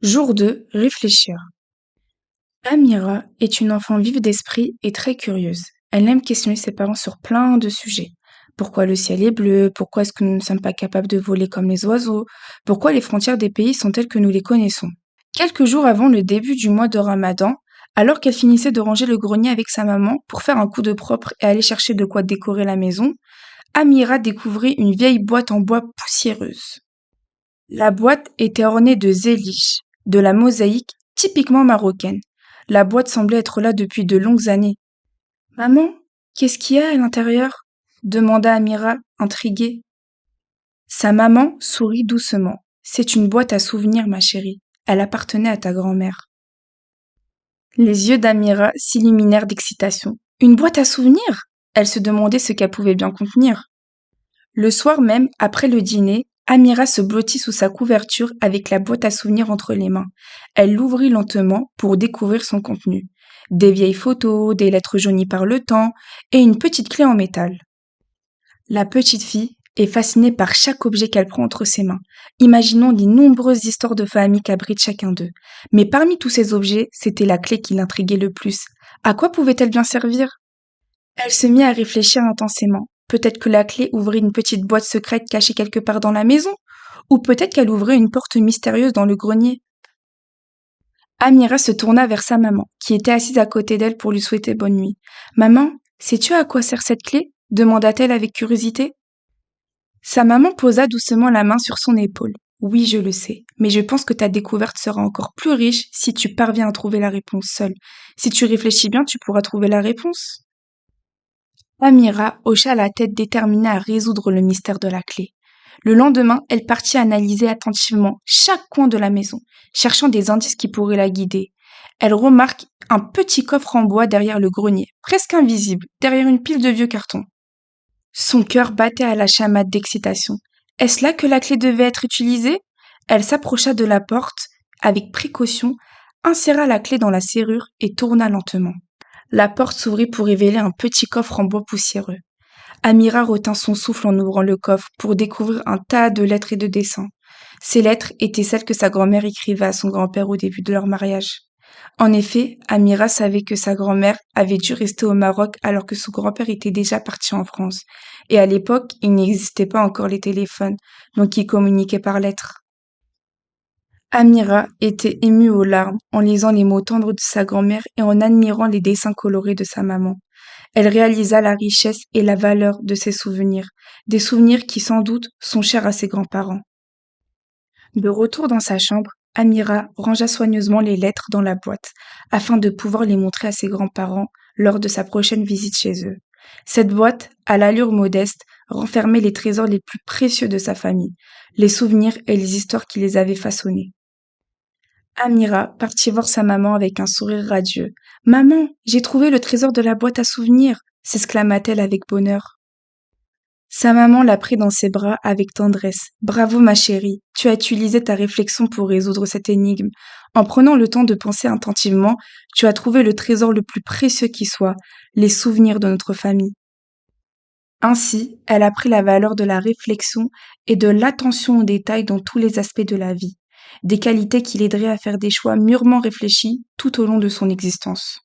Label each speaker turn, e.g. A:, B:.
A: Jour 2, réfléchir. Amira est une enfant vive d'esprit et très curieuse. Elle aime questionner ses parents sur plein de sujets. Pourquoi le ciel est bleu? Pourquoi est-ce que nous ne sommes pas capables de voler comme les oiseaux? Pourquoi les frontières des pays sont telles que nous les connaissons? Quelques jours avant le début du mois de Ramadan, alors qu'elle finissait de ranger le grenier avec sa maman pour faire un coup de propre et aller chercher de quoi décorer la maison, Amira découvrit une vieille boîte en bois poussiéreuse. La boîte était ornée de zéliche, de la mosaïque typiquement marocaine. La boîte semblait être là depuis de longues années. Maman, qu'est-ce qu'il y a à l'intérieur? Demanda Amira, intriguée. Sa maman sourit doucement. C'est une boîte à souvenirs, ma chérie. Elle appartenait à ta grand-mère. Les yeux d'Amira s'illuminèrent d'excitation. Une boîte à souvenirs? Elle se demandait ce qu'elle pouvait bien contenir. Le soir même, après le dîner, Amira se blottit sous sa couverture avec la boîte à souvenirs entre les mains. Elle l'ouvrit lentement pour découvrir son contenu. Des vieilles photos, des lettres jaunies par le temps et une petite clé en métal. La petite fille est fascinée par chaque objet qu'elle prend entre ses mains, imaginant les nombreuses histoires de famille qu'abrite chacun d'eux. Mais parmi tous ces objets, c'était la clé qui l'intriguait le plus. À quoi pouvait-elle bien servir? Elle se mit à réfléchir intensément. Peut-être que la clé ouvrait une petite boîte secrète cachée quelque part dans la maison, ou peut-être qu'elle ouvrait une porte mystérieuse dans le grenier. Amira se tourna vers sa maman, qui était assise à côté d'elle pour lui souhaiter bonne nuit. Maman, sais-tu à quoi sert cette clé? Demanda-t-elle avec curiosité. Sa maman posa doucement la main sur son épaule. Oui, je le sais, mais je pense que ta découverte sera encore plus riche si tu parviens à trouver la réponse seule. Si tu réfléchis bien, tu pourras trouver la réponse. Amira hocha la tête déterminée à résoudre le mystère de la clé. Le lendemain, elle partit analyser attentivement chaque coin de la maison, cherchant des indices qui pourraient la guider. Elle remarque un petit coffre en bois derrière le grenier, presque invisible, derrière une pile de vieux cartons. Son cœur battait à la chamade d'excitation. Est-ce là que la clé devait être utilisée? Elle s'approcha de la porte avec précaution, inséra la clé dans la serrure et tourna lentement. La porte s'ouvrit pour révéler un petit coffre en bois poussiéreux. Amira retint son souffle en ouvrant le coffre pour découvrir un tas de lettres et de dessins. Ces lettres étaient celles que sa grand-mère écrivait à son grand-père au début de leur mariage. En effet, Amira savait que sa grand-mère avait dû rester au Maroc alors que son grand-père était déjà parti en France. Et à l'époque, il n'existait pas encore les téléphones, donc ils communiquaient par lettres. Amira était émue aux larmes en lisant les mots tendres de sa grand-mère et en admirant les dessins colorés de sa maman. Elle réalisa la richesse et la valeur de ses souvenirs, des souvenirs qui sans doute sont chers à ses grands-parents. De retour dans sa chambre, Amira rangea soigneusement les lettres dans la boîte, afin de pouvoir les montrer à ses grands-parents lors de sa prochaine visite chez eux. Cette boîte, à l'allure modeste, renfermait les trésors les plus précieux de sa famille, les souvenirs et les histoires qui les avaient façonnés. Amira partit voir sa maman avec un sourire radieux. Maman, j'ai trouvé le trésor de la boîte à souvenirs, s'exclama-t-elle avec bonheur. Sa maman la prit dans ses bras avec tendresse. Bravo, ma chérie, tu as utilisé ta réflexion pour résoudre cette énigme. En prenant le temps de penser attentivement, tu as trouvé le trésor le plus précieux qui soit, les souvenirs de notre famille. Ainsi, elle apprit la valeur de la réflexion et de l'attention aux détails dans tous les aspects de la vie, des qualités qui l'aideraient à faire des choix mûrement réfléchis tout au long de son existence.